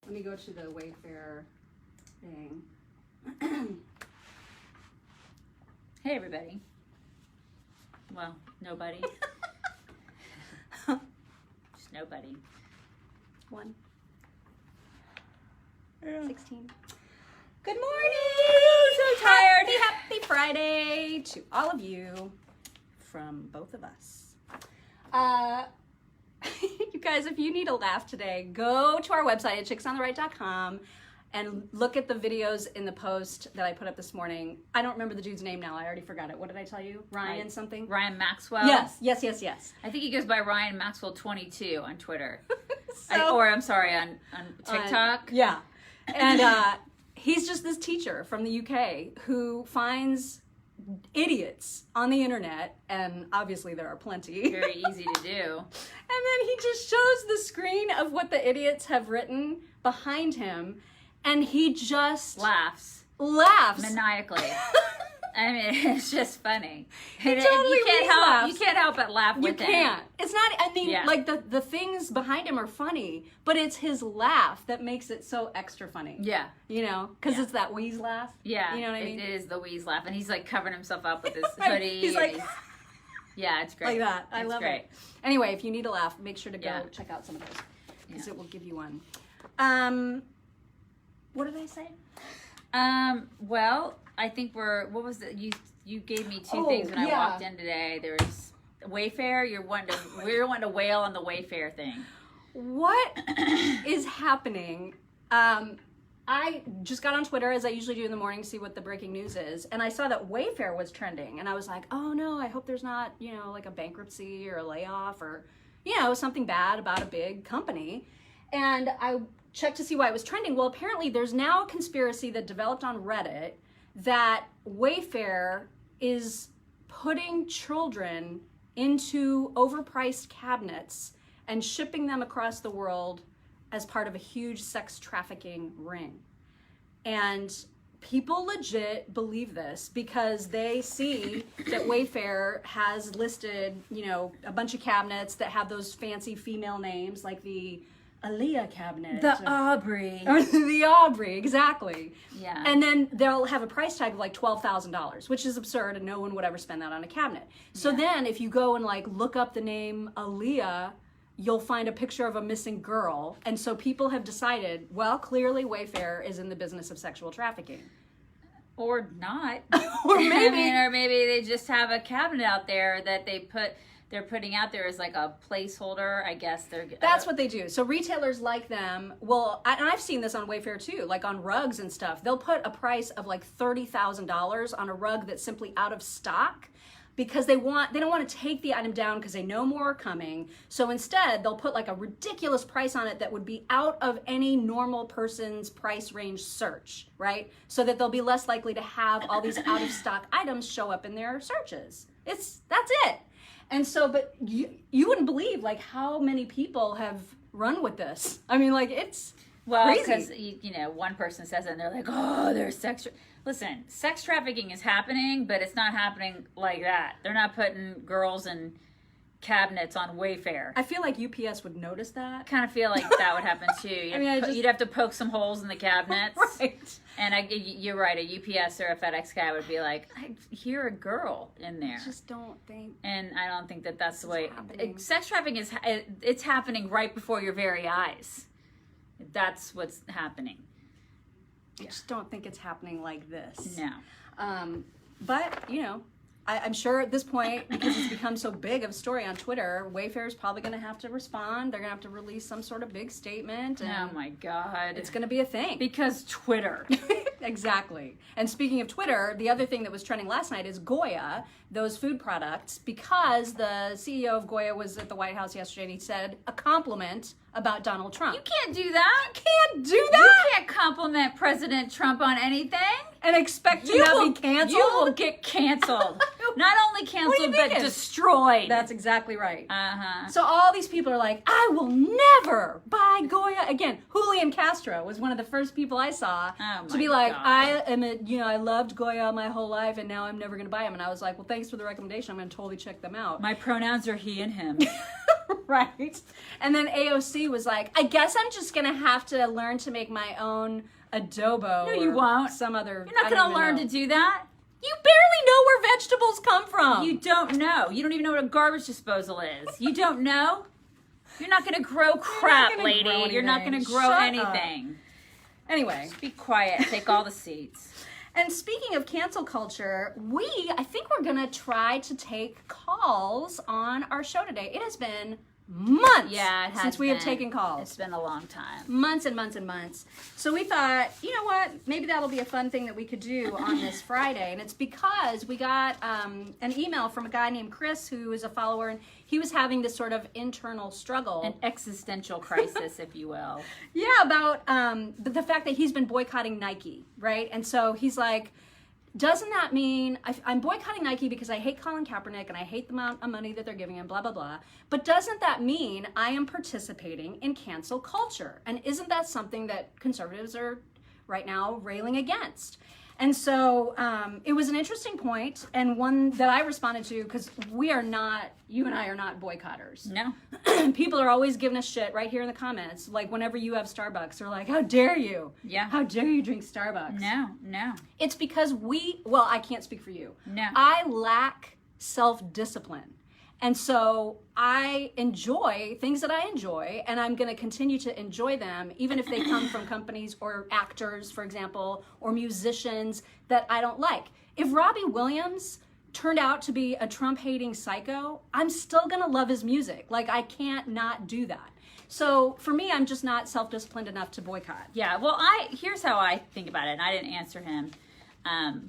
Let me go to the Wayfair thing. Hey, everybody. Well, nobody. Just nobody. 1. Yeah. 16. Good morning! So tired. Happy Friday to all of you from both of us. You guys, if you need a laugh today, go to our website at chicksontheright.com and look at the videos in the post that I put up this morning. I don't remember the dude's name now. I already forgot it. What did I tell you? Ryan something? Ryan Maxwell? Yes. I think he goes by Ryan Maxwell 22 on Twitter. So, I'm sorry, on TikTok. Yeah. And he's just this teacher from the UK who finds idiots on the internet, and obviously there are plenty. Very easy to do. And then he just shows the screen of what the idiots have written behind him, and he just laughs maniacally. I mean, it's just funny. He totally you can't help but laugh with him. You can't. It's not, I mean, Yeah. like the things behind him are funny, but it's his laugh that makes it so extra funny. Yeah. You know, because it's that wheeze laugh. Yeah. You know what I mean? It is the wheeze laugh, and he's like covering himself up with his Right. hoodie. He's like, yeah, it's great. like that. I love great. it. Anyway, if you need a laugh, make sure to go Yeah. check out some of those, because Yeah. it will give you one. What did I say? Well, I think what was it? You gave me two things when I walked in today. There's Wayfair. We're wanting to wail on the Wayfair thing. What is happening? I just got on Twitter, as I usually do in the morning, to see what the breaking news is, and I saw that Wayfair was trending, and I was like, oh no, I hope there's not, like a bankruptcy or a layoff or, something bad about a big company. And I checked to see why it was trending. Well, apparently there's now a conspiracy that developed on Reddit that Wayfair is putting children into overpriced cabinets and shipping them across the world as part of a huge sex trafficking ring. And people legit believe this because they see that Wayfair has listed, a bunch of cabinets that have those fancy female names, like the Aaliyah cabinet. The Aubrey. Or the Aubrey, exactly. Yeah. And then they'll have a price tag of like $12,000, which is absurd, and no one would ever spend that on a cabinet. So then if you go and look up the name Aaliyah, you'll find a picture of a missing girl. And so people have decided, well, clearly Wayfair is in the business of sexual trafficking. Or not. Or maybe. or maybe they just have a cabinet out there that they're putting out there as like a placeholder. I guess that's what they do. So retailers like them, and I've seen this on Wayfair too, like on rugs and stuff. They'll put a price of like $30,000 on a rug that's simply out of stock, because they don't want to take the item down because they know more are coming. So instead, they'll put like a ridiculous price on it that would be out of any normal person's price range search, right? So that they'll be less likely to have all these out of stock items show up in their searches. That's it. And so, but you wouldn't believe how many people have run with this. I mean, it's crazy. Because one person says it and they're like, oh, there's Listen, sex trafficking is happening, but it's not happening like that. They're not putting girls in cabinets on Wayfair. I feel like UPS would notice that. Kind of feel like that would happen too. You'd have to poke some holes in the cabinets. Right. And you're right, a UPS or a FedEx guy would be like, I hear a girl in there. I just don't think. And I don't think that's the way. Happening. Sex trafficking it's happening right before your very eyes. That's what's happening. I just don't think it's happening like this. No. But, I'm sure at this point, because it's become so big of a story on Twitter, Wayfair is probably going to have to respond. They're going to have to release some sort of big statement. And oh my God. it's going to be a thing. Because Twitter. Exactly. And speaking of Twitter, the other thing that was trending last night is Goya, those food products, because the CEO of Goya was at the White House yesterday and he said a compliment about Donald Trump. You can't do that. You can't do that. You can't compliment President Trump on anything. And expect to not be canceled. You will get canceled. Not only canceled, but destroyed. That's exactly right. Uh-huh. So all these people are like, I will never buy Goya again. Julian Castro was one of the first people I saw to be like, God. I loved Goya my whole life, and now I'm never going to buy them. And I was like, well, thanks for the recommendation. I'm going to totally check them out. My pronouns are he and him. right? And then AOC was like, I guess I'm just gonna have to learn to make my own adobo. No, you or won't. Some other. You're not going to learn to do that. You barely know where vegetables come from. You don't know. You don't even know what a garbage disposal is. You don't know. You're not going to grow crap, lady. You're not going to grow anything. Anyway. Just be quiet. Take all the seats. And speaking of cancel culture, I think we're going to try to take calls on our show today. It has been months since we have taken calls. It's been a long time. Months and months and months. So we thought, you know what, maybe that'll be a fun thing that we could do on this Friday. And it's because we got an email from a guy named Chris who is a follower, and he was having this sort of internal struggle. An existential crisis, if you will. Yeah, about the fact that he's been boycotting Nike, right? And so he's like, doesn't that mean I'm boycotting Nike because I hate Colin Kaepernick and I hate the amount of money that they're giving him, blah, blah, blah. But doesn't that mean I am participating in cancel culture? And isn't that something that conservatives are right now railing against? And so it was an interesting point, and one that I responded to, because you and I are not boycotters. No. People are always giving us shit right here in the comments. Like whenever you have Starbucks, they're like, how dare you? Yeah. How dare you drink Starbucks? No. It's because I can't speak for you. No. I lack self-discipline. And so I enjoy things that I enjoy, and I'm going to continue to enjoy them, even if they come from companies or actors, for example, or musicians that I don't like. If Robbie Williams turned out to be a Trump-hating psycho, I'm still going to love his music. Like, I can't not do that. So for me, I'm just not self-disciplined enough to boycott. Yeah, well, here's how I think about it, and I didn't answer him.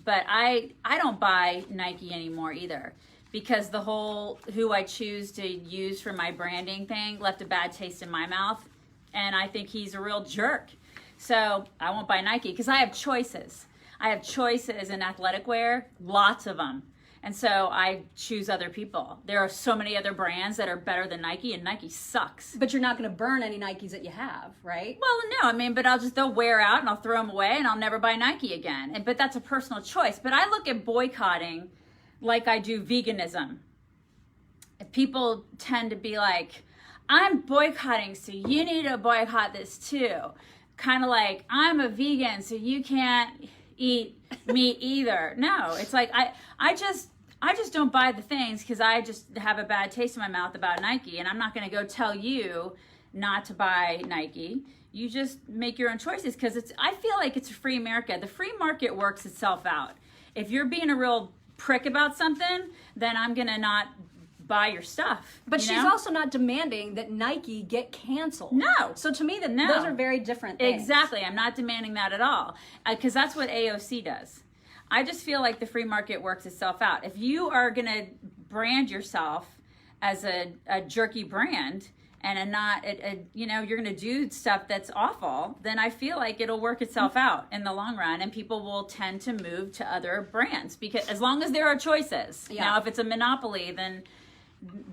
But I don't buy Nike anymore either. Because the whole who I choose to use for my branding thing left a bad taste in my mouth. And I think he's a real jerk. So I won't buy Nike because I have choices. I have choices in athletic wear, lots of them. And so I choose other people. There are so many other brands that are better than Nike, and Nike sucks. But you're not going to burn any Nikes that you have, right? Well, no, but they'll wear out and I'll throw them away and I'll never buy Nike again. But that's a personal choice. But I look at boycotting like I do veganism. People tend to be like, I'm boycotting, so you need to boycott this too. Kind of like, I'm a vegan, so you can't eat meat either. No, it's like, I just don't buy the things because I just have a bad taste in my mouth about Nike, and I'm not going to go tell you not to buy Nike. You just make your own choices because I feel like it's a free America. The free market works itself out. If you're being a real prick about something, then I'm gonna not buy your stuff. But she's also not demanding that Nike get canceled. No. So to me, those are very different things. Exactly. I'm not demanding that at all. Because that's what AOC does. I just feel like the free market works itself out. If you are gonna brand yourself as a jerky brand and you're gonna do stuff that's awful, then I feel like it'll work itself out in the long run, and people will tend to move to other brands because as long as there are choices. Yeah. Now, if it's a monopoly, then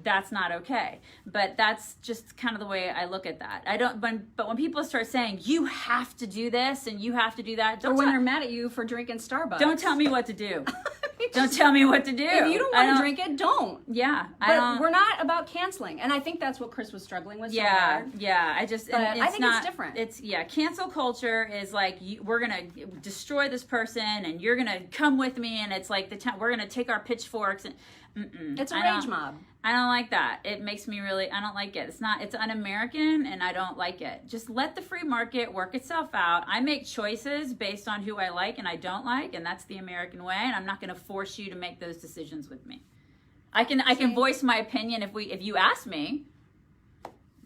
that's not okay. But that's just kind of the way I look at that. But when people start saying you have to do this and you have to do that, or when they're mad at you for drinking Starbucks, don't tell me what to do. Don't tell me what to do. If you don't want to drink it, don't. Yeah, but we're not about canceling, and I think that's what Chris was struggling with. Yeah. I think it's different. It's cancel culture is like we're gonna destroy this person, and you're gonna come with me, and it's like we're gonna take our pitchforks and. It's a rage mob. I don't like that. It makes me I don't like it. It's un-American, and I don't like it. Just let the free market work itself out. I make choices based on who I like and I don't like, and that's the American way, and I'm not going to force you to make those decisions with me. I can voice my opinion if you ask me,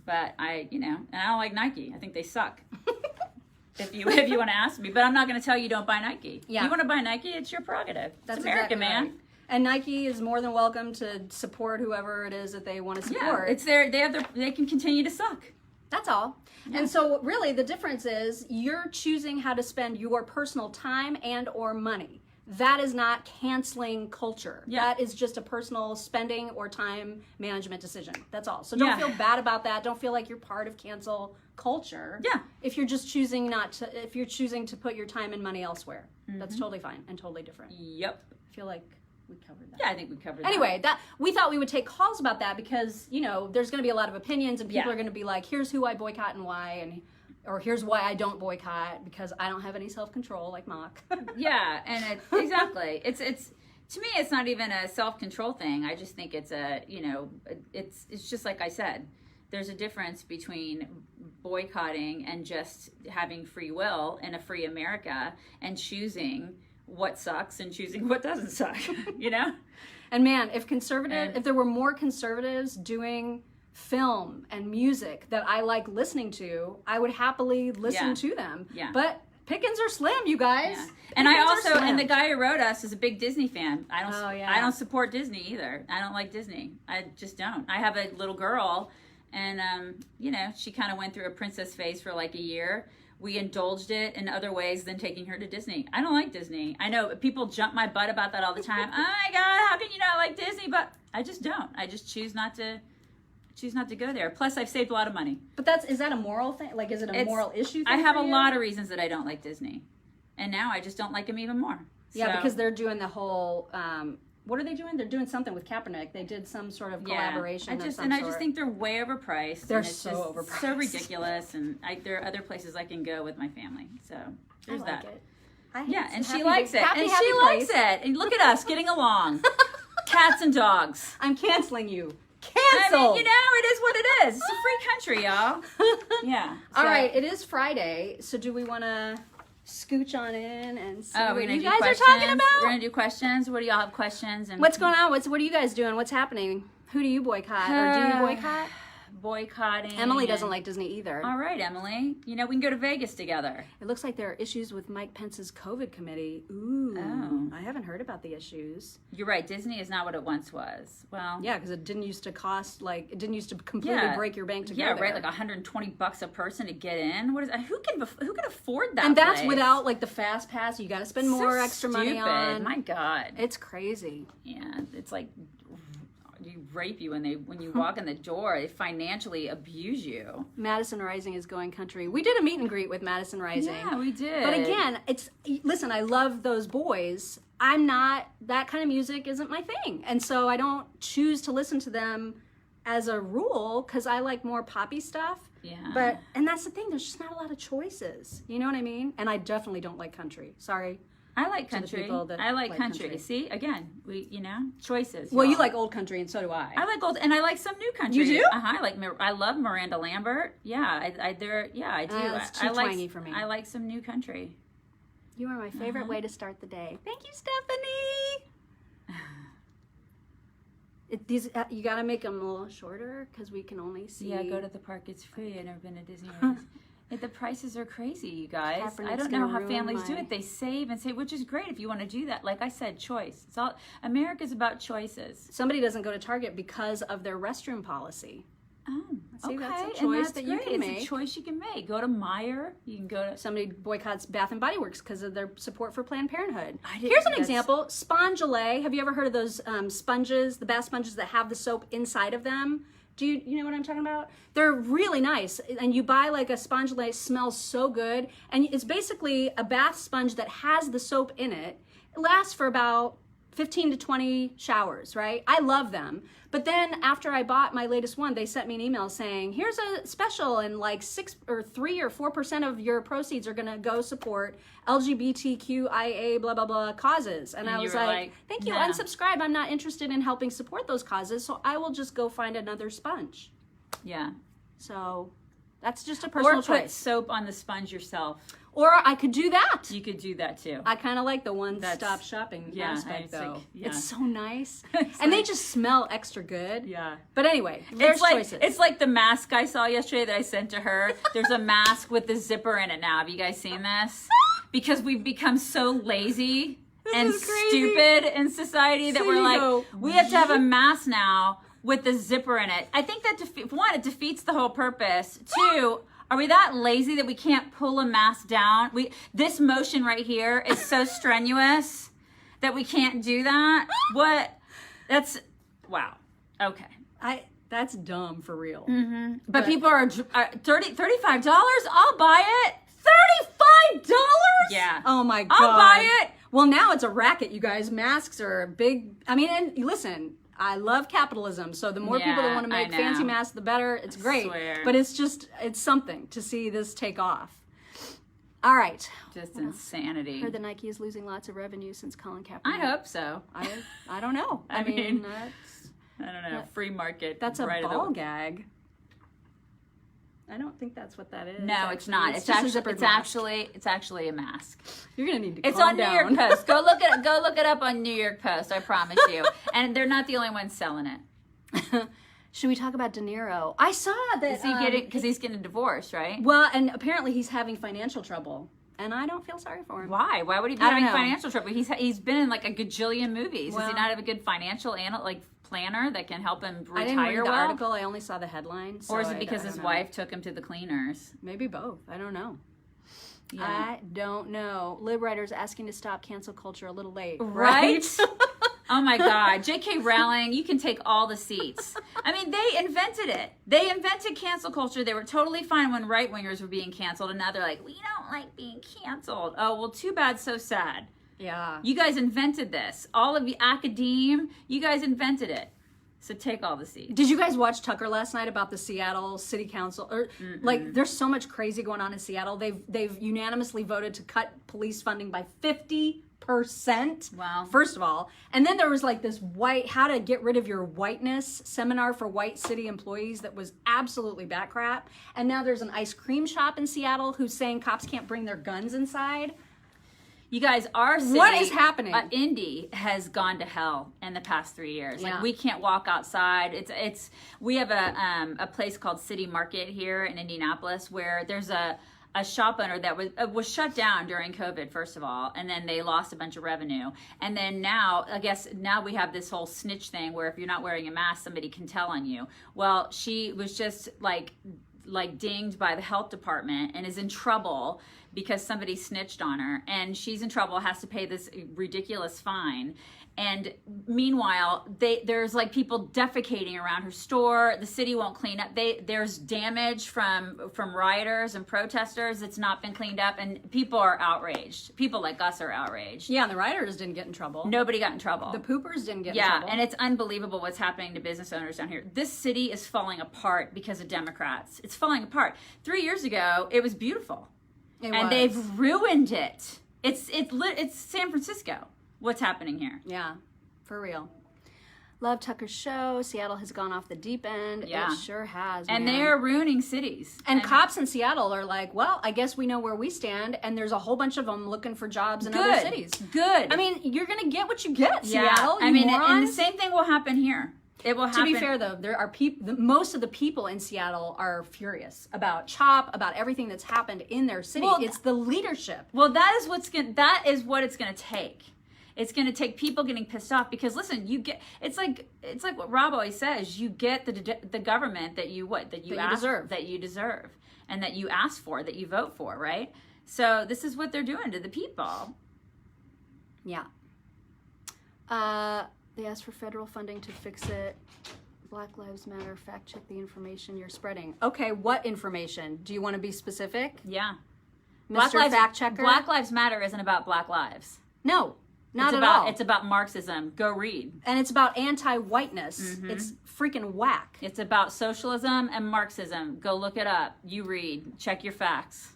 but and I don't like Nike. I think they suck. If you want to ask me, but I'm not going to tell you don't buy Nike. Yeah. You want to buy Nike, it's your prerogative. That's American, exactly man. Right. And Nike is more than welcome to support whoever it is that they want to support. Yeah, it's they can continue to suck. That's all. Yeah. And so really the difference is you're choosing how to spend your personal time and or money. That is not canceling culture. Yeah. That is just a personal spending or time management decision. That's all. So don't feel bad about that. Don't feel like you're part of cancel culture. Yeah. If you're just choosing choosing to put your time and money elsewhere. Mm-hmm. That's totally fine and totally different. Yep. I feel like we covered that. Yeah, I think we covered that. Anyway, we thought we would take calls about that because, you know, there's going to be a lot of opinions and people are going to be like, here's who I boycott and why, or here's why I don't boycott because I don't have any self-control like Mock. Yeah, and exactly. It's to me, it's not even a self-control thing. I just think it's a, you know, it's just like I said. There's a difference between boycotting and just having free will in a free America and choosing what sucks and choosing what doesn't suck, you know? And man, if there were more conservatives doing film and music that I like listening to, I would happily listen to them. Yeah. But pickings are slim, you guys. Yeah. And and the guy who wrote us is a big Disney fan. I don't support Disney either. I don't like Disney. I just don't. I have a little girl. And, you know, she kind of went through a princess phase for like a year. We indulged it in other ways than taking her to Disney. I don't like Disney. I know people jump my butt about that all the time. Oh my God, how can you not like Disney? But I just don't. I just choose not to go there. Plus, I've saved a lot of money. But is that a moral thing? Like, is it a moral issue thing I have a lot of reasons that I don't like Disney. And now I just don't like them even more. Yeah, because they're doing the whole... what are they doing? They're doing something with Kaepernick. They did some sort of collaboration. I just think they're way overpriced. They're so overpriced. So ridiculous. And there are other places I can go with my family. So there's that. And she likes it. And she likes it. And look at us getting along. Cats and dogs. I'm canceling you. Cancel. I mean, you know, it is what it is. It's a free country, y'all. Yeah. All right. It is Friday. So do we want to scooch on in and see what you guys are talking about? We're going to do questions. What do y'all have questions? And what's going on? What are you guys doing? What's happening? Who do you boycott? Or do you boycott? Boycotting. Emily doesn't like Disney either. All right, Emily. You know, we can go to Vegas together. It looks like there are issues with Mike Pence's COVID committee. Ooh. Oh. I haven't heard about the issues. You're right. Disney is not what it once was. Well. Yeah, because it didn't used to cost, it didn't used to completely break your bank to go there. Yeah, right. Like $120 a person to get in. What is who can afford that? And that's without the fast pass. You got to spend more extra money on. My God. It's crazy. Yeah, it's like you rape you when you walk in the door. They financially abuse you. Madison Rising is going country. We did a meet and greet with Madison Rising. Yeah, we did. But again, listen, I love those boys. I'm not, that kind of music isn't my thing. And so I don't choose to listen to them as a rule because I like more poppy stuff. Yeah. And that's the thing, there's just not a lot of choices. You know what I mean? And I definitely don't like country. Sorry. I like country. I like country. See, again, choices. Well, you like old country, and so do I. I like old, and I like some new country. You do? I love Miranda Lambert. Yeah, I do. That's too twangy for me. I like some new country. You are my favorite way to start the day. Thank you, Stephanie. You got to make them a little shorter because we can only see. Yeah, go to the park. It's free. I've never been to Disney. The prices are crazy, you guys. I don't know how families do it. They save and save, which is great if you want to do that. Like I said, choice. America's about choices. Somebody doesn't go to Target because of their restroom policy. Oh, see, okay. That's a choice that you can make. It's a choice you can make. Go to Meijer. You can go to... Somebody boycotts Bath & Body Works because of their support for Planned Parenthood. Here's an example. Spongelay. Have you ever heard of those sponges, the bath sponges that have the soap inside of them? Do you know what I'm talking about? They're really nice. And you buy a Spongelay, smells so good. And it's basically a bath sponge that has the soap in it. It lasts for about 15 to 20 showers, right? I love them. But then after I bought my latest one, they sent me an email saying, here's a special, and 3 or 4% of your proceeds are gonna go support LGBTQIA blah blah blah causes. And I was like, thank you, unsubscribe. I'm not interested in helping support those causes, so I will just go find another sponge. Yeah. So that's just a personal choice. Or put soap on the sponge yourself. Or I could do that. You could do that too. I kind of like the one-stop shopping aspect, though. It's so nice. And they just smell extra good. Yeah. But anyway, there's choices. It's like the mask I saw yesterday that I sent to her. There's a mask with the zipper in it now. Have you guys seen this? Because we've become so lazy and stupid in society that we're like, we have to have a mask now with the zipper in it. I think that, one, it defeats the whole purpose. Two, are we that lazy that we can't pull a mask down? This motion right here is so strenuous that we can't do that. Wow. Okay. That's dumb for real. Mm-hmm. But people are $35. I'll buy it. $35? Yeah. Oh my God. I'll buy it. Well, now it's a racket, you guys. Masks are a big, I mean, and listen, I love capitalism, so the more people that want to make fancy masks, the better. It's great. But it's something to see this take off. All right. Just insanity. I heard that Nike is losing lots of revenue since Colin Kaepernick. I hope so. I don't know. I mean, I don't know. Free market. That's a ball gag. I don't think that's what that is. No, it's not. It's actually a mask. You're gonna need to. It's on New York Post. Go look it up on New York Post. I promise you. And they're not the only ones selling it. Should we talk about De Niro? I saw that. Is he getting, because he's getting divorced, right? Well, and apparently he's having financial trouble, and I don't feel sorry for him. Why? Why would he be having financial trouble? He's been in like a gajillion movies. Does he not have a good financial planner that can help him retire? I didn't read the article. I only saw the headline. So or is it because his wife took him to the cleaners? Maybe both. I don't know. Yeah. I don't know. Lib writers asking to stop cancel culture a little late. Right? Oh my God. J.K. Rowling, you can take all the seats. I mean, they invented it. They invented cancel culture. They were totally fine when right-wingers were being canceled, and now they're like, we don't like being canceled. Oh, well, too bad, so sad. Yeah. You guys invented this. All of the academe, you guys invented it. So take all the seats. Did you guys watch Tucker last night about the Seattle City Council? Or like, there's so much crazy going on in Seattle. They've unanimously voted to cut police funding by 50%. Wow. First of all, and then there was like this how to get rid of your whiteness seminar for white city employees that was absolutely bat crap. And now there's an ice cream shop in Seattle who's saying cops can't bring their guns inside. You guys, our city, what is happening? Indy has gone to hell in the past 3 years. Yeah. Like, we can't walk outside. We have a place called City Market here in Indianapolis where there's a shop owner that was shut down during COVID, first of all, and then they lost a bunch of revenue. And then now, I guess now we have this whole snitch thing where if you're not wearing a mask, somebody can tell on you. Well, she was just like dinged by the health department and is in trouble because somebody snitched on her, and she's in trouble, has to pay this ridiculous fine. And meanwhile, there's like people defecating around her store. The city won't clean up. There's damage from rioters and protesters that's not been cleaned up, and people are outraged. People like us are outraged. Yeah, and the rioters didn't get in trouble. Nobody got in trouble. The poopers didn't get in trouble. Yeah, and it's unbelievable what's happening to business owners down here. This city is falling apart because of Democrats. It's falling apart. 3 years ago, it was beautiful. They've ruined it. It's San Francisco. What's happening here? Yeah, for real. Love Tucker's show. Seattle has gone off the deep end. Yeah. It sure has. And man. they're ruining cities. And cops in Seattle are like, well, I guess we know where we stand. And there's a whole bunch of them looking for jobs in other cities. Good. I mean, you're going to get what you get, yeah. Seattle. I mean, and the same thing will happen here. It will happen. To be fair, though, there are most of the people in Seattle are furious about CHOP, about everything that's happened in their city. Well, it's the leadership. Well, that is what it's going to take. It's going to take people getting pissed off because listen, it's like what Rob always says. You get the government that you deserve, and that you ask for, that you vote for, right? So this is what they're doing to the people. Yeah. They asked for federal funding to fix it. Black Lives Matter, fact check the information you're spreading. Okay, what information? Do you want to be specific? Yeah. Mr. Fact Checker? Black Lives Matter isn't about black lives. No, not at all. It's about Marxism. Go read. And it's about anti-whiteness. Mm-hmm. It's freaking whack. It's about socialism and Marxism. Go look it up. You read. Check your facts.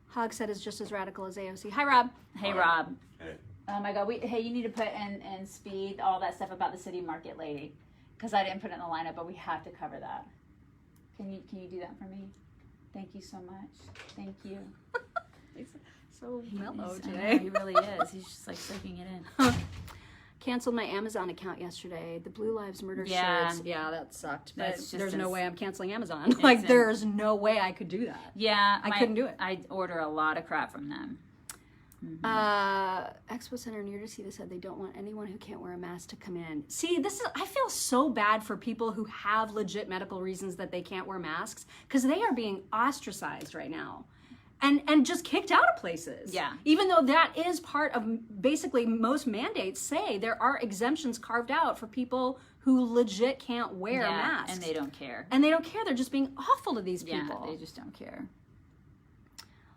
Hog said is just as radical as AOC. Hi, Rob. Hey, Rob. Hey. Oh my God. You need to put in speed all that stuff about the city market lady, because I didn't put it in the lineup, but we have to cover that. Can you do that for me? Thank you so much. Thank you. He's so mellow today. He really is. He's just like soaking it in. Canceled my Amazon account yesterday. The Blue Lives Matter shirts. Yeah, that sucked. But there's no way I'm canceling Amazon. Like, there's no way I could do that. Yeah. I couldn't do it. I order a lot of crap from them. Mm-hmm. Expo Center near to see this said they don't want anyone who can't wear a mask to come in. See, I feel so bad for people who have legit medical reasons that they can't wear masks, because they are being ostracized right now. And just kicked out of places. Yeah. Even though that is part of, basically most mandates say there are exemptions carved out for people who legit can't wear masks. And they don't care. And they don't care. They're just being awful to these people. Yeah, they just don't care.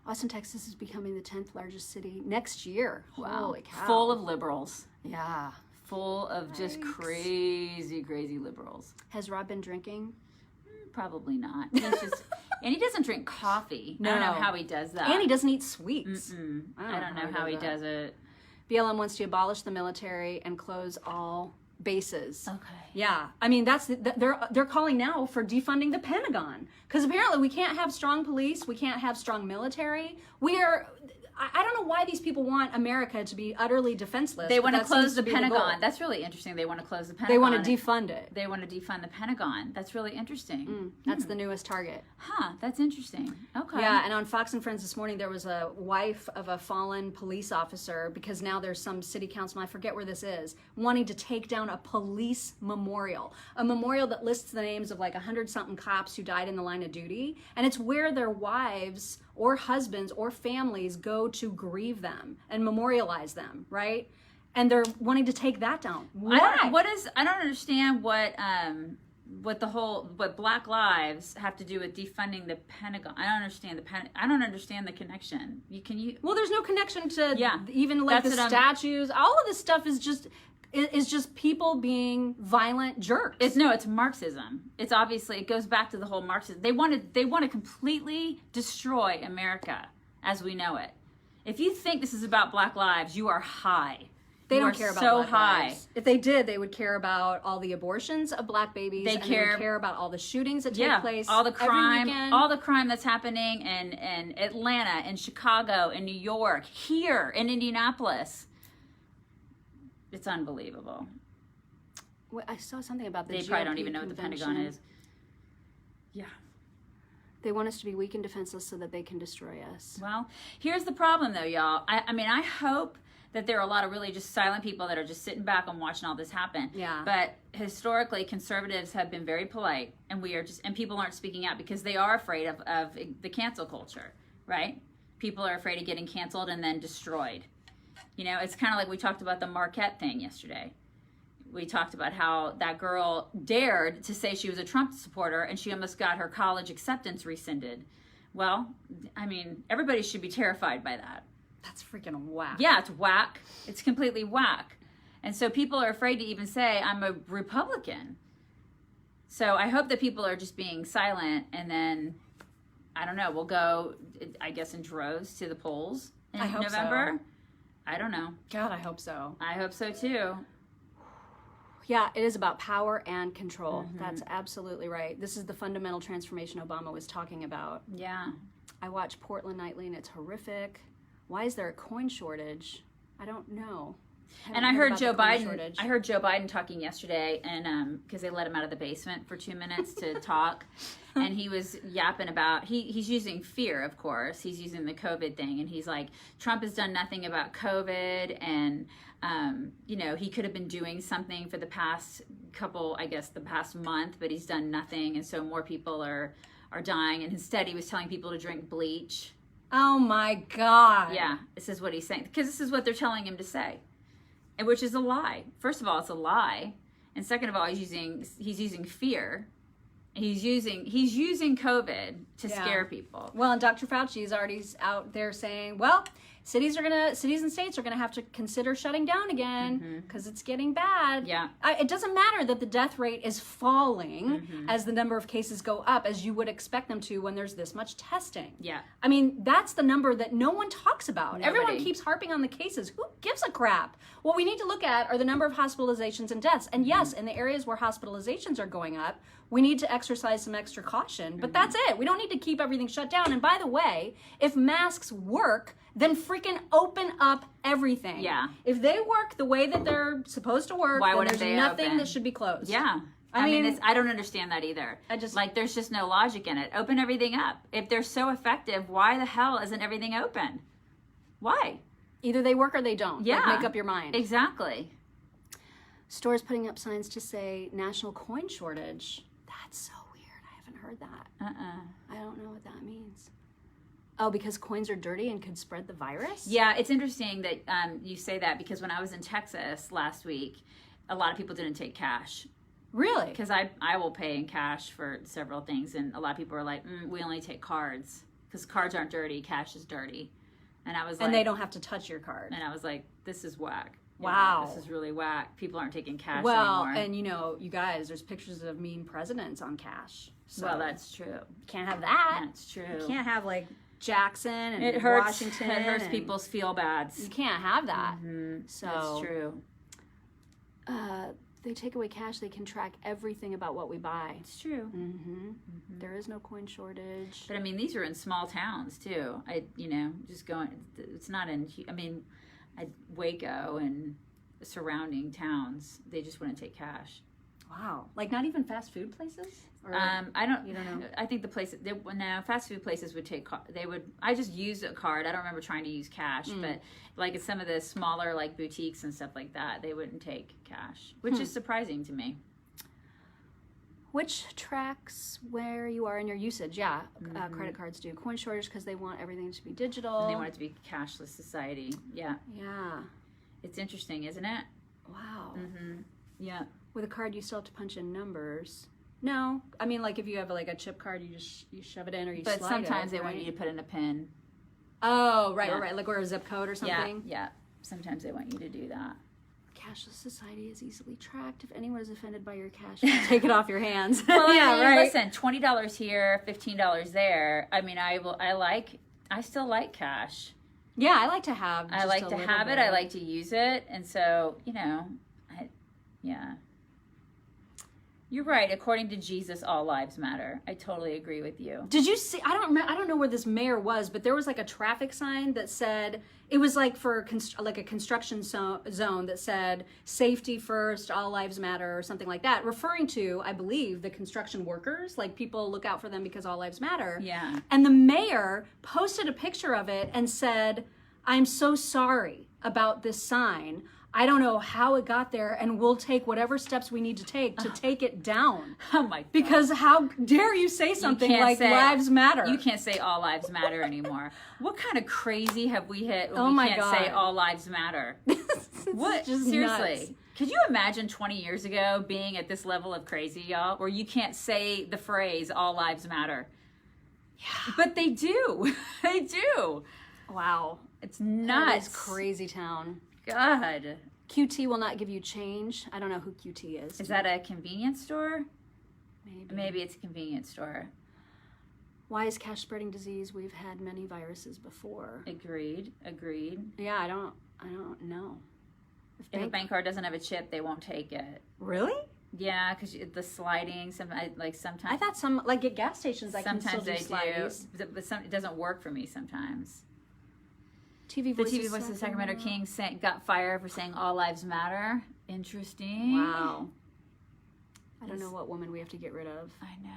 Austin, Texas is becoming the 10th largest city next year. Wow. Holy cow. Full of liberals. Yeah. Full of just crazy liberals. Has Rob been drinking? Probably not. He's just, and he doesn't drink coffee. No. I don't know how he does that. And he doesn't eat sweets. I don't know how he does it. BLM wants to abolish the military and close all bases. Okay. Yeah, I mean they're calling now for defunding the Pentagon because apparently we can't have strong police, we can't have strong military. I don't know why these people want America to be utterly defenseless. They want to close the goal. Pentagon. That's really interesting. They want to close the Pentagon. They want to defund it. They want to defund the Pentagon. That's really interesting. That's the newest target. Huh, that's interesting. Okay. Yeah, and on Fox and Friends this morning, there was a wife of a fallen police officer, because now there's some city councilman, I forget where this is, wanting to take down a police memorial. A memorial that lists the names of like 100-something cops who died in the line of duty. And it's where their wives or husbands or families go to grieve them and memorialize them, right? And they're wanting to take that down. Why? I don't understand what Black Lives have to do with defunding the Pentagon. I don't understand I don't understand the connection. Well, there's no connection to even like That's the statues. All of this stuff is just people being violent jerks. It's Marxism. It's obviously, it goes back to the whole Marxism. They want to completely destroy America as we know it. If you think this is about Black lives, you are high. They don't care about Black lives. If they did, they would care about all the abortions of Black babies. They would care about all the shootings that take place. All the crime, every weekend. all the crime that's happening in Atlanta, in Chicago, in New York, here in Indianapolis. It's unbelievable. Well, I saw something about the They GOP probably don't even know what the convention. Pentagon is. Yeah. They want us to be weak and defenseless so that they can destroy us. Well, here's the problem, though, y'all. I mean, I hope that there are a lot of really just silent people that are just sitting back and watching all this happen. Yeah. But historically, conservatives have been very polite, and people aren't speaking out because they are afraid of the cancel culture, right? People are afraid of getting canceled and then destroyed. You know, it's kind of like we talked about the Marquette thing yesterday. We talked about how that girl dared to say she was a Trump supporter and she almost got her college acceptance rescinded. Well, I mean, everybody should be terrified by that. That's freaking whack. Yeah, it's whack. It's completely whack. And so people are afraid to even say, I'm a Republican. So I hope that people are just being silent, and then, I don't know, we'll go, I guess, in droves to the polls in November. So. I don't know. God, I hope so. I hope so too. Yeah, it is about power and control. Mm-hmm. That's absolutely right. This is the fundamental transformation Obama was talking about. Yeah. I watch Portland nightly and it's horrific. Why is there a coin shortage? I don't know. And I heard Joe Biden. I heard Joe Biden talking yesterday, and because they let him out of the basement for 2 minutes to talk, and he was yapping about he's using fear, of course. He's using the COVID thing, and he's like, Trump has done nothing about COVID, and he could have been doing something for the past the past month, but he's done nothing, and so more people are dying. And instead, he was telling people to drink bleach. Oh my God! Yeah, this is what he's saying, because this is what they're telling him to say. And which is a lie. First of all, it's a lie, and second of all, he's using fear. He's using COVID to scare people. Well, and Dr. Fauci is already out there saying, well, cities and states are gonna have to consider shutting down again because it's getting bad. Yeah. It doesn't matter that the death rate is falling as the number of cases go up, as you would expect them to when there's this much testing. Yeah. I mean, that's the number that no one talks about. Nobody. Everyone keeps harping on the cases. Who gives a crap? What we need to look at are the number of hospitalizations and deaths. And yes, in the areas where hospitalizations are going up, we need to exercise some extra caution. But that's it. We don't need to keep everything shut down. And by the way, if masks work, then freaking open up everything. Yeah. If they work the way that they're supposed to work, then there's nothing that should be closed. Yeah. I mean, I don't understand that either. There's just no logic in it. Open everything up. If they're so effective, why the hell isn't everything open? Why? Either they work or they don't. Yeah. Like, make up your mind. Exactly. Stores putting up signs to say national coin shortage. That's so weird. I haven't heard that. I don't know what that means. Oh, because coins are dirty and could spread the virus? Yeah, it's interesting that you say that, because when I was in Texas last week, a lot of people didn't take cash. Really? Because I will pay in cash for several things, and a lot of people are like, we only take cards. because cards aren't dirty, cash is dirty. And I was like, and they don't have to touch your card. And I was like, this is whack. Wow. This is really whack. People aren't taking cash well, anymore. and you guys, there's pictures of mean presidents on cash. So well, that's true. Can't have that. That's true. You can't have like Jackson and It hurts. Washington. It hurts people's feel-bads. You can't have that. So that's true. They take away cash, they can track everything about what we buy. It's true. There is no coin shortage. But I mean, these are in small towns too. Just going. It's not in. I mean, Waco and surrounding towns, they just wouldn't take cash. Wow. Like not even fast food places? Or, I don't. You don't know? I think the places. No, fast food places would take. They would. I just used a card. I don't remember trying to use cash, but like at some of the smaller like boutiques and stuff like that, they wouldn't take cash, which is surprising to me. Which tracks where you are in your usage? Yeah, credit cards do. Coin shortage because they want everything to be digital. And they want it to be cashless society. Yeah. Yeah. It's interesting, isn't it? Wow. Yeah. With a card, you still have to punch in numbers. No, I mean like if you have like a chip card, you shove it in or you slide it. But sometimes they want you to put in a pin. Oh, right, right, like or a zip code or something. Yeah. Sometimes they want you to do that. Cashless society is easily tracked. If anyone is offended by your cash, you can take it off your hands. Well, yeah, right. Listen, $20 here, $15 there. I mean, I still like cash. Yeah, I like to have. I like to have it. I like to use it, and so yeah. You're right. According to Jesus, all lives matter. I totally agree with you. Did you see? I don't know where this mayor was, but there was like a traffic sign that said it was like for like a construction zone that said "Safety first, all lives matter" or something like that, referring to, I believe, the construction workers. Like people look out for them because all lives matter. Yeah. And the mayor posted a picture of it and said, "I'm so sorry about this sign. I don't know how it got there, and we'll take whatever steps we need to take it down." Oh my God. Because how dare you say something like lives matter? You can't say all lives matter anymore. What kind of crazy have we hit when Oh we my can't God. say all lives matter? What? just Seriously. nuts. Could you imagine 20 years ago being at this level of crazy, y'all, where you can't say the phrase all lives matter? Yeah. But they do. They do. Wow. It's nuts. That is crazy town. God. QT will not give you change. I don't know who QT is. Is that a convenience store? Maybe. Maybe it's a convenience store. Why is cash spreading disease? We've had many viruses before. Agreed. Yeah, I don't know. If a bank card doesn't have a chip, they won't take it. Really? Yeah, because the sliding, sometimes. I thought some, like at gas stations, I can still Sometimes do they slidings. do, but it doesn't work for me sometimes. The TV voice of Sacramento Kings got fired for saying all lives matter. Interesting. Wow. I don't know what woman we have to get rid of. I know.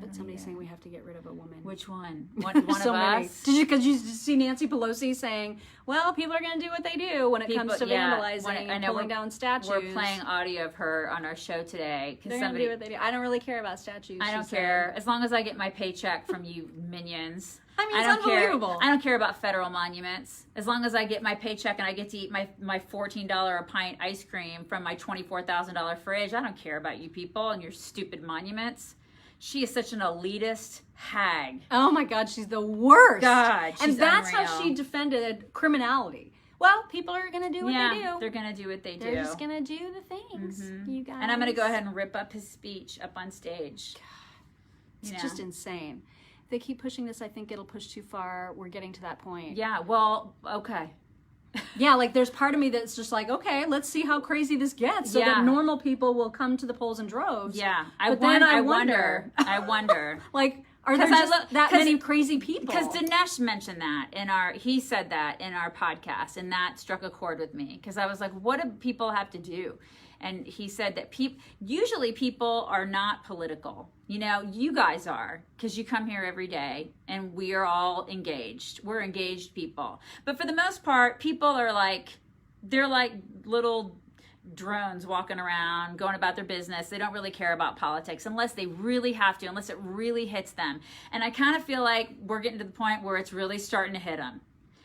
But somebody's saying we have to get rid of a woman. Which one? One so of many. us? Because you see Nancy Pelosi saying, well, people are going to do what they do when it comes to vandalizing and pulling down statues. We're playing audio of her on our show today. They're going to do what they do. I don't really care about statues. I don't care. As long as I get my paycheck from you minions. I mean, it's unbelievable. I don't care about federal monuments. As long as I get my paycheck and I get to eat my $14 a pint ice cream from my $24,000 fridge, I don't care about you people and your stupid monuments. She is such an elitist hag. Oh my God, she's the worst. God, she's and that's unreal. how she defended criminality. Well, people are going to do what they do. They're going to do what they do. They're just going to do the things, you guys. And I'm going to go ahead and rip up his speech up on stage. It's just insane. If they keep pushing this, I think it'll push too far. We're getting to that point. Yeah, well, okay. Yeah, like there's part of me that's just like, okay, let's see how crazy this gets so that normal people will come to the polls in droves. Yeah, I wonder. Like, are there just that many crazy people? Because Dinesh mentioned that he said that in our podcast, and that struck a chord with me because I was like, what do people have to do? And he said that usually people are not political. You know, you guys are, because you come here every day and we are all engaged. We're engaged people. But for the most part, people are they're like little drones walking around, going about their business. They don't really care about politics unless they really have to, unless it really hits them. And I kind of feel like we're getting to the point where it's really starting to hit them.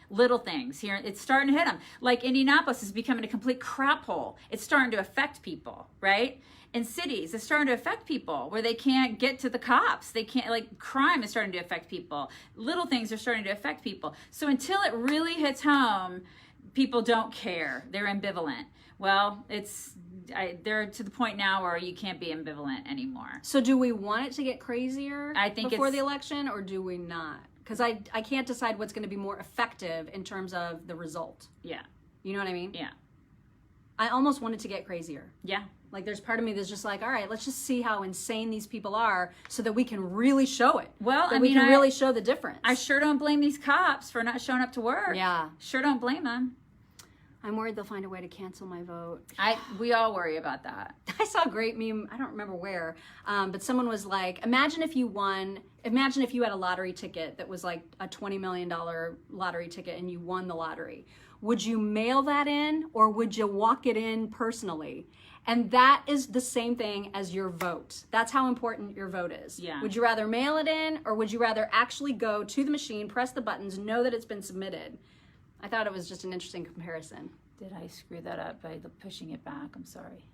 Little things here, it's starting to hit them. Like Indianapolis is becoming a complete crap hole. It's starting to affect people, right? in cities. It's starting to affect people where they can't get to the cops. They can't, like, crime is starting to affect people. Little things are starting to affect people. So until it really hits home, people don't care. They're ambivalent. Well, they're to the point now where you can't be ambivalent anymore. So do we want it to get crazier I think before the election, or do we not? Because I can't decide what's going to be more effective in terms of the result. Yeah. You know what I mean? Yeah. I almost want it to get crazier. Yeah. Like, there's part of me that's just like, all right, let's just see how insane these people are so that we can really show it. Well, that we can really show the difference. I sure don't blame these cops for not showing up to work. Yeah. Sure don't blame them. I'm worried they'll find a way to cancel my vote. We all worry about that. I saw a great meme, I don't remember where, but someone was like, imagine if you had a lottery ticket that was like a $20 million lottery ticket and you won the lottery. Would you mail that in, or would you walk it in personally? And that is the same thing as your vote. That's how important your vote is. Yeah. Would you rather mail it in, or would you rather actually go to the machine, press the buttons, know that it's been submitted? I thought it was just an interesting comparison. Did I screw that up by pushing it back? I'm sorry.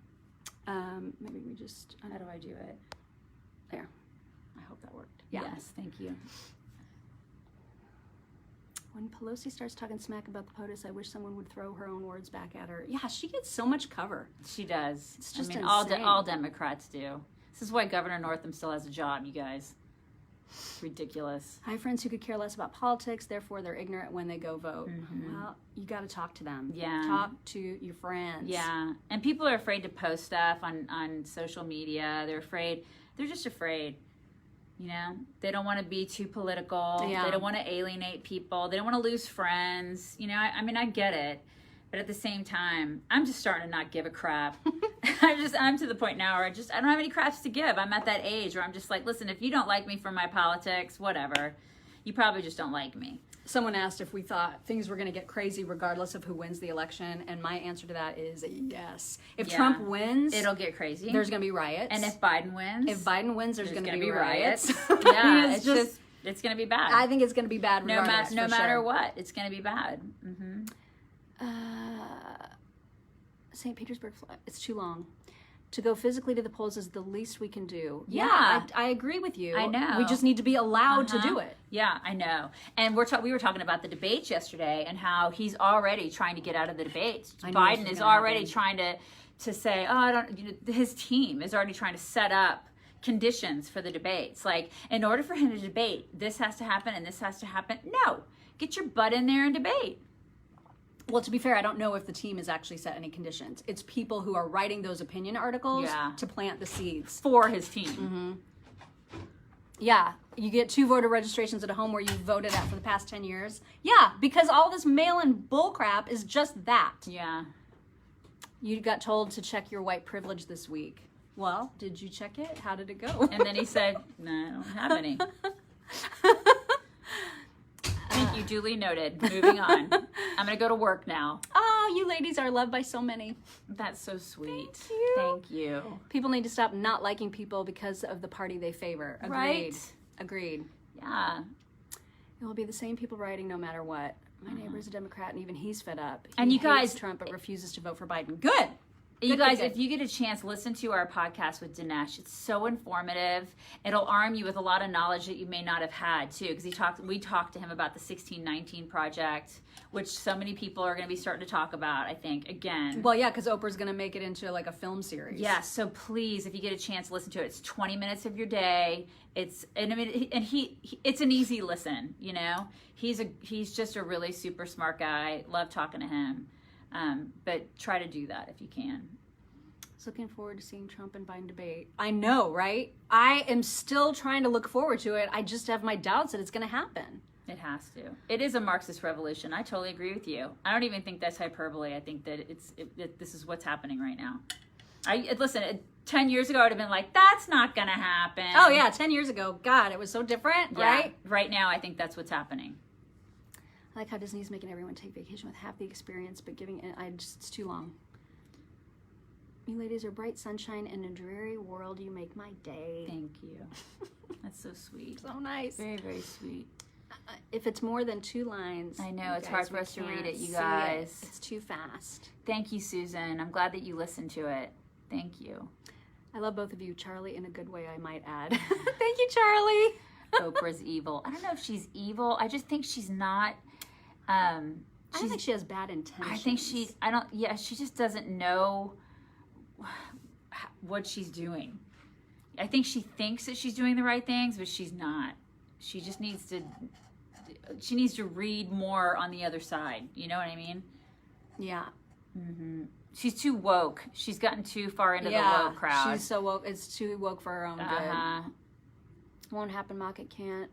Maybe we just... How do I do it? There. I hope that worked. Yeah. Yes, thank you. When Pelosi starts talking smack about the POTUS, I wish someone would throw her own words back at her. Yeah, she gets so much cover. She does. It's just insane. insane. All Democrats do. This is why Governor Northam still has a job, you guys. It's ridiculous. I have friends who could care less about politics, therefore they're ignorant when they go vote. Mm-hmm. Well, you got to talk to them. Yeah. Talk to your friends. Yeah. And people are afraid to post stuff on social media. They're just afraid. You know, they don't want to be too political. Yeah. They don't want to alienate people. They don't want to lose friends. You know, I mean, I get it. But at the same time, I'm just starting to not give a crap. I'm to the point now where I don't have any craps to give. I'm at that age where I'm just like, listen, if you don't like me for my politics, whatever, you probably just don't like me. Someone asked if we thought things were going to get crazy regardless of who wins the election, and my answer to that is yes. If Trump wins, it'll get crazy. There's going to be riots. And if Biden wins, there's going to be riots. Yeah, it's going to be bad. I think it's going to be bad regardless. No matter what, it's going to be bad. Mm-hmm. St. Petersburg, it's too long. To go physically to the polls is the least we can do. Yeah. I agree with you. I know. We just need to be allowed to do it. Yeah, I know. And we were talking about the debates yesterday and how he's already trying to get out of the debates. Biden is already trying to say, his team is already trying to set up conditions for the debates. Like, in order for him to debate, this has to happen and this has to happen. No, get your butt in there and debate. Well, to be fair, I don't know if the team has actually set any conditions. It's people who are writing those opinion articles to plant the seeds. For his team. Mm-hmm. Yeah. You get 2 voter registrations at a home where you voted at for the past 10 years. Yeah, because all this mail-in bullcrap is just that. Yeah. You got told to check your white privilege this week. Well, did you check it? How did it go? And then he said, no, I don't have any. Thank you, duly noted. Moving on. I'm going to go to work now. Oh, you ladies are loved by so many. That's so sweet. Thank you. Thank you. People need to stop not liking people because of the party they favor. Agreed. Right? Agreed. Yeah. It will be the same people rioting no matter what. My neighbor's a Democrat, and even he's fed up. And you guys, hates Trump, but refuses to vote for Biden. Good. You guys, if you get a chance, listen to our podcast with Dinesh. It's so informative. It'll arm you with a lot of knowledge that you may not have had, too, because we talked to him about the 1619 Project, which so many people are going to be starting to talk about, I think, again. Well, yeah, because Oprah's going to make it into like a film series. Yeah, so please, if you get a chance, listen to it. It's 20 minutes of your day. It's an easy listen, you know? He's just a really super smart guy. Love talking to him. But try to do that if you can. I was looking forward to seeing Trump and Biden debate. I know, right? I am still trying to look forward to it. I just have my doubts that it's going to happen. It has to. It is a Marxist revolution. I totally agree with you. I don't even think that's hyperbole. I think that this is what's happening right now. Listen, 10 years ago, I would have been like, that's not going to happen. Oh, yeah, 10 years ago. God, it was so different, right? Right now, I think that's what's happening. I like how Disney's making everyone take vacation with half the experience, but it's too long. You ladies are bright sunshine in a dreary world. You make my day. Thank you. That's so sweet. So nice. Very, very sweet. If it's more than 2 lines, I know it's hard for us to read it, you guys. It's too fast. Thank you, Susan. I'm glad that you listened to it. Thank you. I love both of you, Charlie, in a good way, I might add. Thank you, Charlie. Oprah's evil. I don't know if she's evil. I just think she's not. I don't think she has bad intentions. I think she just doesn't know what she's doing. I think she thinks that she's doing the right things, but she's not. She just needs to read more on the other side. You know what I mean? Yeah. Mm-hmm. She's too woke. She's gotten too far into the woke crowd. She's so woke. It's too woke for her own good. Won't happen, Mock. It can't.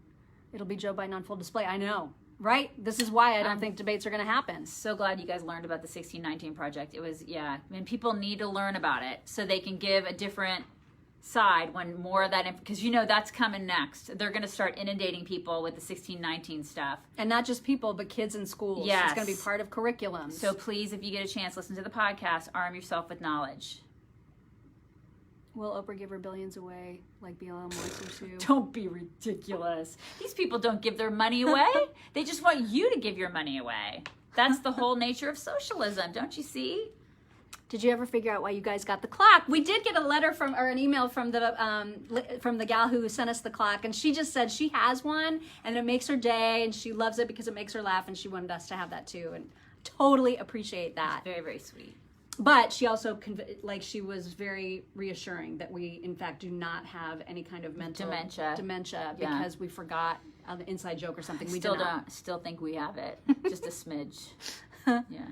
It'll be Joe Biden on full display. I know. Right? This is why I don't think debates are going to happen. So glad you guys learned about the 1619 Project. It was, I mean, people need to learn about it so they can give a different side when more of that, because that's coming next. They're going to start inundating people with the 1619 stuff. And not just people, but kids in schools. Yes. It's going to be part of curriculums. So please, if you get a chance, listen to the podcast, Arm Yourself with Knowledge. Will Oprah give her billions away like BLM wants her to? Don't be ridiculous. These people don't give their money away. They just want you to give your money away. That's the whole nature of socialism. Don't you see? Did you ever figure out why you guys got the clock? We did get a letter or an email from the gal who sent us the clock, and she just said she has one, and it makes her day, and she loves it because it makes her laugh, and she wanted us to have that too, and totally appreciate that. Very, very sweet. But she also, she was very reassuring that we, in fact, do not have any kind of mental dementia because we forgot the inside joke or something. We still think we have it. Just a smidge. Yeah.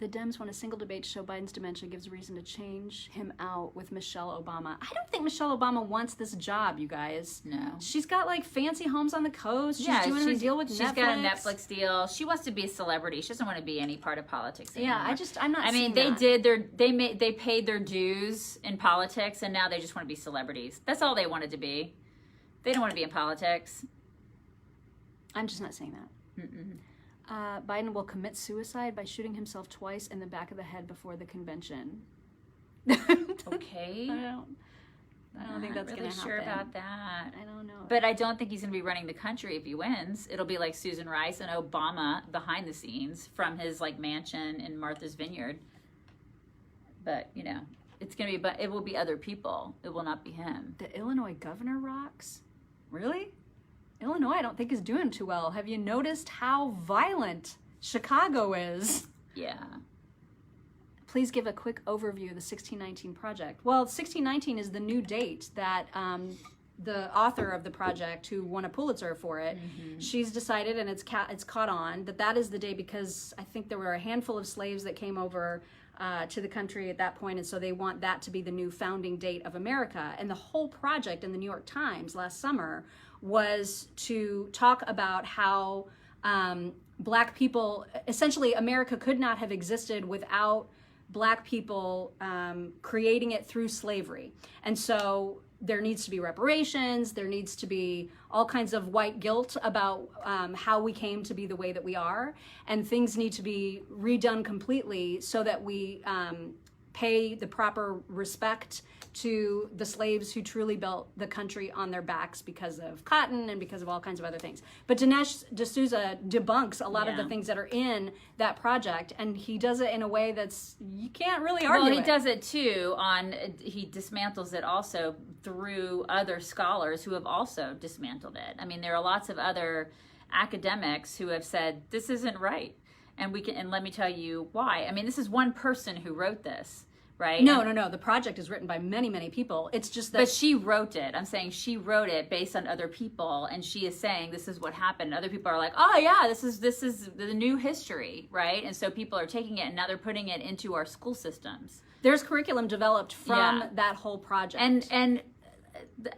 The Dems want a single debate to show Biden's dementia gives reason to change him out with Michelle Obama. I don't think Michelle Obama wants this job, you guys. No. She's got fancy homes on the coast. She's doing her deal with Netflix. She's got a Netflix deal. She wants to be a celebrity. She doesn't want to be any part of politics anymore. Yeah, I'm not. I mean, they paid their dues in politics, and now they just want to be celebrities. That's all they wanted to be. They don't want to be in politics. I'm just not saying that. Mm-mm. Biden will commit suicide by shooting himself twice in the back of the head before the convention. Okay. I don't think that's going to happen. Sure about that. I don't know. But I don't think he's going to be running the country if he wins. It'll be like Susan Rice and Obama behind the scenes from his mansion in Martha's Vineyard. But it's going to be. But it will be other people. It will not be him. The Illinois governor rocks. Really? Illinois, I don't think, is doing too well. Have you noticed how violent Chicago is? Yeah. Please give a quick overview of the 1619 Project. Well, 1619 is the new date that the author of the project, who won a Pulitzer for it, she's decided, and it's caught on, that is the day because I think there were a handful of slaves that came over to the country at that point, and so they want that to be the new founding date of America. And the whole project in the New York Times last summer was to talk about how Black people, essentially America could not have existed without Black people creating it through slavery. And so there needs to be reparations, there needs to be all kinds of white guilt about how we came to be the way that we are, and things need to be redone completely so that we pay the proper respect to the slaves who truly built the country on their backs because of cotton and because of all kinds of other things. But Dinesh D'Souza debunks a lot of the things that are in that project, and he does it in a way that's, you can't really argue Well, he does it too he dismantles it also through other scholars who have also dismantled it. I mean, there are lots of other academics who have said, this isn't right. And let me tell you why. I mean, this is one person who wrote this. Right? No. The project is written by many, many people. It's just that... But she wrote it. I'm saying she wrote it based on other people, and she is saying this is what happened. Other people are like, oh yeah, this is the new history, right? And so people are taking it, and now they're putting it into our school systems. There's curriculum developed from that whole project. And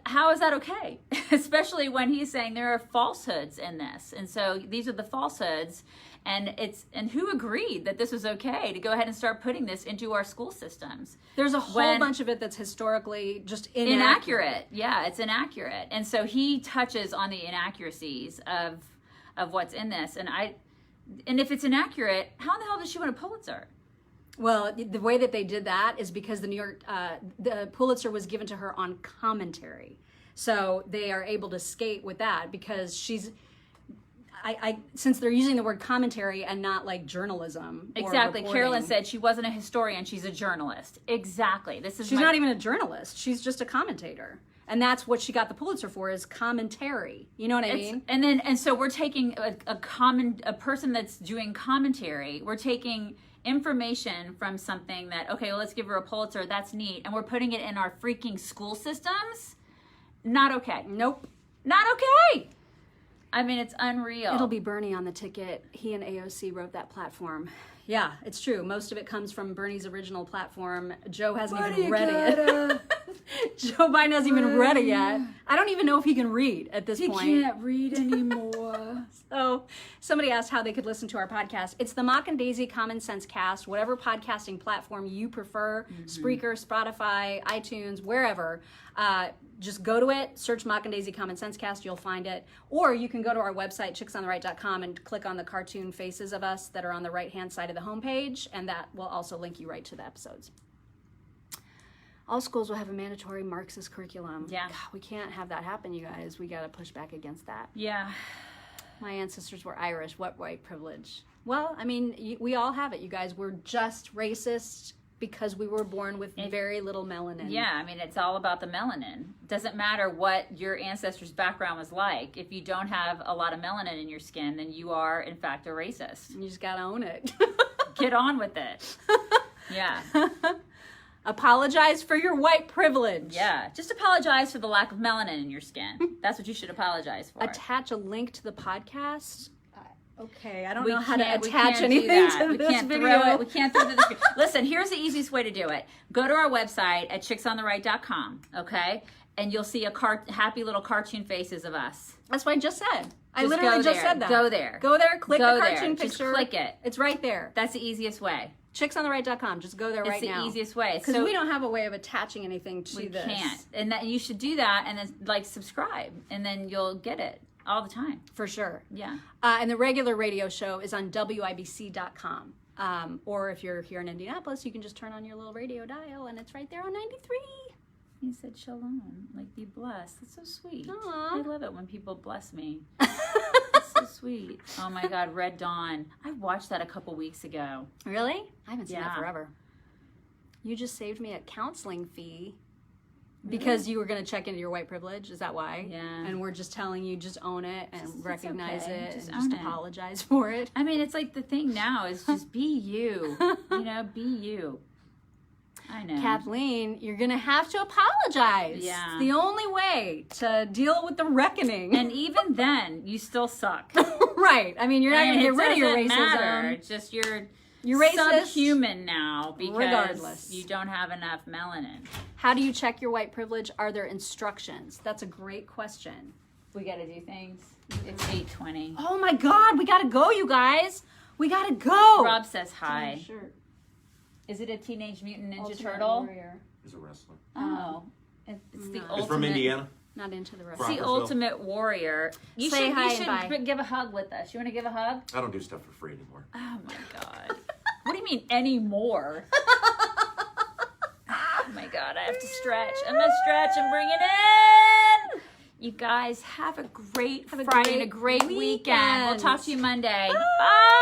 how is that okay? Especially when he's saying there are falsehoods in this. And so these are the falsehoods. And who agreed that this was okay to go ahead and start putting this into our school systems? There's a whole bunch of it that's historically just inaccurate. Yeah, it's inaccurate. And so he touches on the inaccuracies of what's in this. And if it's inaccurate, how in the hell did she win a Pulitzer? Well, the way that they did that is because the Pulitzer was given to her on commentary. So they are able to skate with that because since they're using the word commentary and not like journalism. Exactly. Or Carolyn reporting. said she wasn't a historian, she's a journalist. Exactly. She's not even a journalist. She's just a commentator. And that's what she got the Pulitzer for, is commentary. You know what I mean? And so we're taking a person that's doing commentary, we're taking information from something that, okay, well, let's give her a Pulitzer, that's neat, and we're putting it in our freaking school systems. Not okay. Nope. Not okay. I mean, it's unreal. It'll be Bernie on the ticket. He and AOC wrote that platform. Yeah, it's true. Most of it comes from Bernie's original platform. Joe hasn't even read it. Joe Biden hasn't even read it yet. I don't even know if he can read at this point. He can't read anymore. So somebody asked how they could listen to our podcast. It's the Mock and Daisy Common Sense Cast, whatever podcasting platform you prefer, Spreaker, Spotify, iTunes, wherever. Just go to it, search Mock and Daisy Common Sense Cast, you'll find it. Or you can go to our website, chicksontheright.com, and click on the cartoon faces of us that are on the right-hand side of the homepage, and that will also link you right to the episodes. All schools will have a mandatory Marxist curriculum. Yeah. God, we can't have that happen, you guys. We got to push back against that. Yeah. My ancestors were Irish. What white privilege? Well, I mean, we all have it, you guys. We're just racist because we were born with very little melanin. Yeah, I mean, it's all about the melanin. Doesn't matter what your ancestors' background was like. If you don't have a lot of melanin in your skin, then you are, in fact, a racist. You just got to own it. Get on with it. Yeah. Apologize for your white privilege. Yeah. Just apologize for the lack of melanin in your skin. That's what you should apologize for. Attach a link to the podcast. Okay, I don't We know how to can't- we attach can't do anything that. to We this can't video. throw it. We can't throw it to the screen. Listen, here's the easiest way to do it. Go to our website at chicksontheright.com, okay? And you'll see happy little cartoon faces of us. That's what I just said. I Just literally go just there. said that. Go there. Go there, click Go the there. cartoon Just picture. click it. It's right there. That's the easiest way. Chicksontheright.com. Just go there right now. It's the easiest way. Because So we don't have a way of attaching anything to we this. can't. And that you should do that and then like subscribe and then you'll get it all the time. For sure. Yeah. And the regular radio show is on WIBC.com. Or if you're here in Indianapolis, you can just turn on your little radio dial and it's right there on 93. He said shalom, like be blessed. That's so sweet. Aw. I love it when people bless me. That's so sweet. Oh my God, Red Dawn. I watched that a couple weeks ago. Really? I haven't seen that Yeah. forever. You just saved me a counseling fee because you were going to check into your white privilege. Is that why? Yeah. And we're just telling you just own it and It's recognize okay. it Just and just own it. apologize for it. I mean, it's like the thing now is just be you. You know, be you. I know. Kathleen, you're going to have to apologize. Yeah. It's the only way to deal with the reckoning. And even then, you still suck. Right. I mean, you're not going to get rid of your racism. Matter. It's just you're racist subhuman now because regardless. you don't have enough melanin. How do you check your white privilege? Are there instructions? That's a great question. We got to do things. It's 8:20. Oh my God, we got to go, you guys. We got to go. Rob says hi. Shirt. Is it a Teenage Mutant Ninja Ultimate Turtle? Warrior. He's a wrestler. Oh, it's the No. ultimate. He's from Indiana. Not into the rest. It's the Crawfordsville. ultimate warrior. You Say should, hi you and should bye. give a hug with us. You want to give a hug? I don't do stuff for free anymore. Oh my God. What do you mean anymore? Oh my God, I have to stretch. I'm going to stretch and bring it in. You guys have a great Friday and a great weekend. We'll talk to you Monday. Bye.